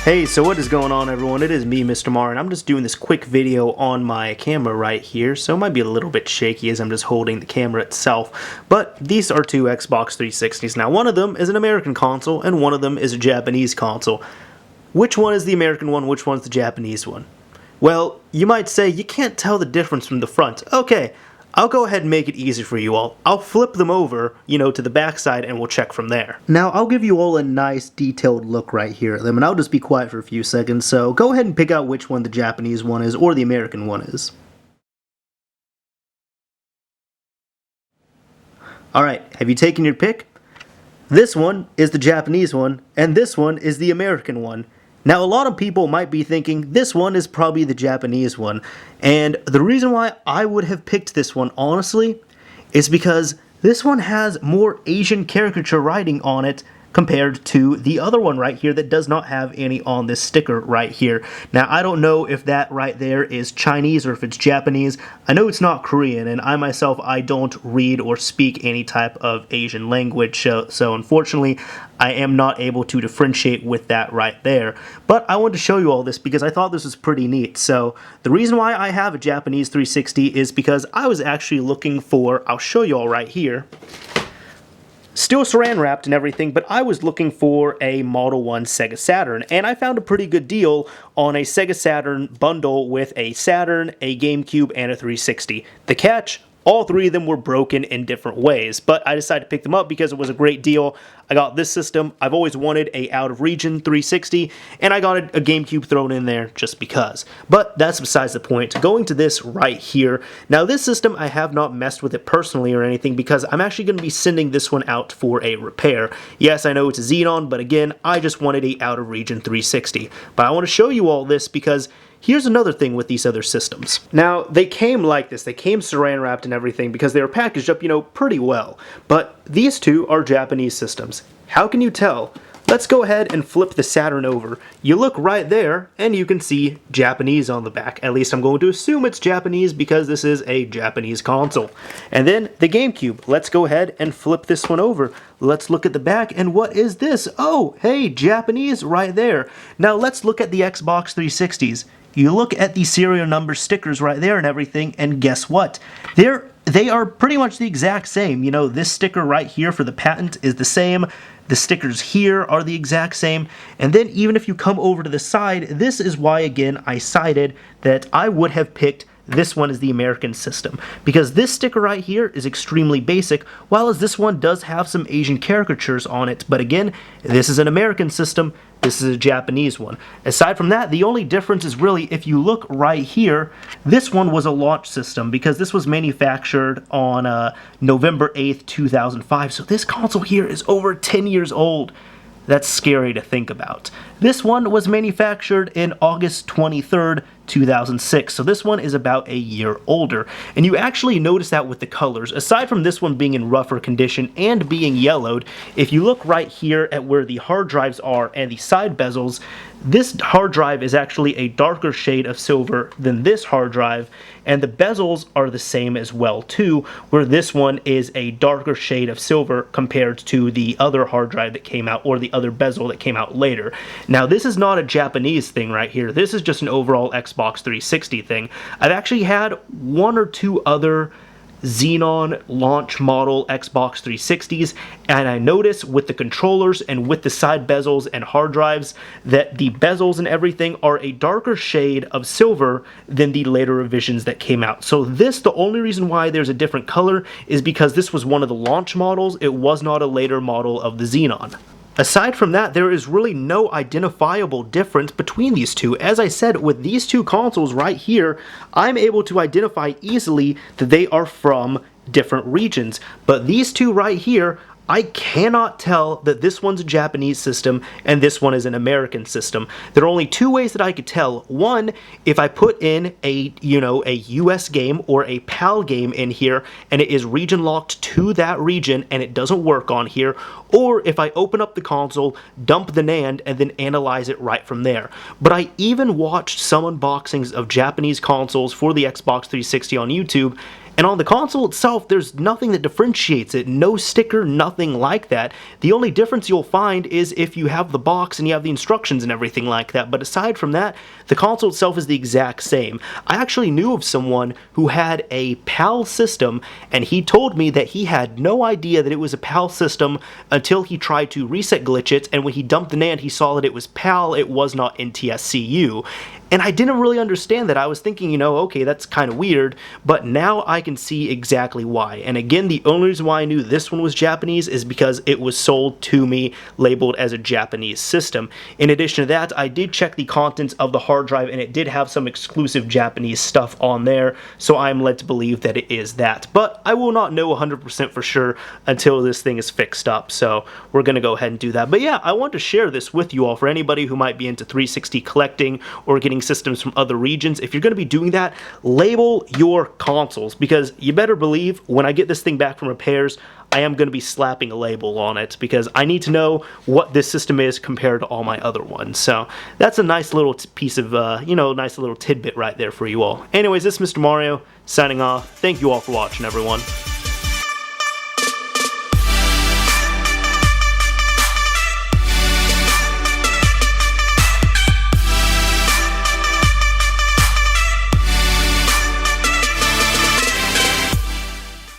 Hey, so what is going on, everyone? It is me, Mr. Mar, and I'm just doing this quick video on my camera right here, so it might be a little bit shaky as I'm just holding the camera itself. But these are two Xbox 360s. Now, one of them is an American console, and one of them is a Japanese console. Which one is the American one? Which one's the Japanese one? Well, you might say you can't tell the difference from the front. Okay, I'll go ahead and make it easy for you all. I'll flip them over, to the back side, and we'll check from there. Now, I'll give you all a nice detailed look right here at them, and I'll just be quiet for a few seconds, so go ahead and pick out which one the Japanese one is or the American one is. Alright, have you taken your pick? This one is the Japanese one, and this one is the American one. Now, a lot of people might be thinking this one is probably the Japanese one, and the reason why I would have picked this one, honestly, is because this one has more Asian caricature writing on it compared to the other one right here that does not have any on this sticker right here. Now, I don't know if that right there is Chinese or if it's Japanese. I know it's not Korean, and I myself, I don't read or speak any type of Asian language, so unfortunately, I am not able to differentiate with that right there. But I wanted to show you all this because I thought this was pretty neat. So the reason why I have a Japanese 360 is because I was actually looking for, I'll show you all right here, still saran wrapped and everything, but I was looking for a Model 1 Sega Saturn, and I found a pretty good deal on a Sega Saturn bundle with a Saturn, a GameCube, and a 360. The catch? All three of them were broken in different ways, but I decided to pick them up because it was a great deal. I got this system. I've always wanted a out-of-region 360, and I got a GameCube thrown in there just because. But that's besides the point. Going to this right here. Now, this system, I have not messed with it personally or anything because I'm actually going to be sending this one out for a repair. Yes, I know it's a Xenon, but again, I just wanted a out-of-region 360. But I want to show you all this because here's another thing with these other systems. Now, they came like this. They came saran wrapped and everything because they were packaged up, pretty well. But these two are Japanese systems. How can you tell? Let's go ahead and flip the Saturn over. You look right there, and you can see Japanese on the back. At least I'm going to assume it's Japanese because this is a Japanese console. And then the GameCube. Let's go ahead and flip this one over. Let's look at the back, and what is this? Oh, hey, Japanese right there. Now let's look at the Xbox 360s. You look at the serial number stickers right there and everything, and guess what? They are pretty much the exact same. This sticker right here for the patent is the same. The stickers here are the exact same. And then even if you come over to the side, this is why, again, I cited that I would have picked this one as the American system, because this sticker right here is extremely basic, while as this one does have some Asian caricatures on it. But again, this is an American system, this is a Japanese one. Aside from that, the only difference is really, if you look right here, this one was a launch system because this was manufactured on November 8th, 2005. So this console here is over 10 years old. That's scary to think about. This one was manufactured in August 23rd, 2006, so this one is about a year older. And you actually notice that with the colors. Aside from this one being in rougher condition and being yellowed, if you look right here at where the hard drives are and the side bezels, this hard drive is actually a darker shade of silver than this hard drive, and the bezels are the same as well too, where this one is a darker shade of silver compared to the other hard drive that came out, or the other bezel that came out later. Now, this is not a Japanese thing right here. This is just an overall Xbox 360 thing. I've actually had one or two other Xenon launch model Xbox 360s, and I notice with the controllers and with the side bezels and hard drives that the bezels and everything are a darker shade of silver than the later revisions that came out. So this, the only reason why there's a different color is because this was one of the launch models. It was not a later model of the Xenon. Aside from that, there is really no identifiable difference between these two. As I said, with these two consoles right here, I'm able to identify easily that they are from different regions. But these two right here, I cannot tell that this one's a Japanese system and this one is an American system. There are only two ways that I could tell. One, if I put in a US game or a PAL game in here and it is region locked to that region and it doesn't work on here, or if I open up the console, dump the NAND, and then analyze it right from there. But I even watched some unboxings of Japanese consoles for the Xbox 360 on YouTube, And on the console itself, there's nothing that differentiates it. No sticker, nothing like that. The only difference you'll find is if you have the box and you have the instructions and everything like that. But aside from that, the console itself is the exact same. I actually knew of someone who had a PAL system, and he told me that he had no idea that it was a PAL system until he tried to reset glitch it, and when he dumped the NAND, he saw that it was PAL, it was not NTSCU. And I didn't really understand that. I was thinking, you know, okay, that's kind of weird, but now I can see exactly why. And again, the only reason why I knew this one was Japanese is because it was sold to me labeled as a Japanese system. In addition to that, I did check the contents of the hard drive, and it did have some exclusive Japanese stuff on there, so I'm led to believe that it is that. But I will not know 100% for sure until this thing is fixed up, so we're going to go ahead and do that. But yeah, I want to share this with you all for anybody who might be into 360 collecting or getting systems from other regions. If you're going to be doing that, label your consoles, because you better believe when I get this thing back from repairs, I am going to be slapping a label on it, because I need to know what this system is compared to all my other ones. So that's a nice little piece of, nice little tidbit right there for you all. Anyways, this is Mr. Mario signing off. Thank you all for watching, everyone.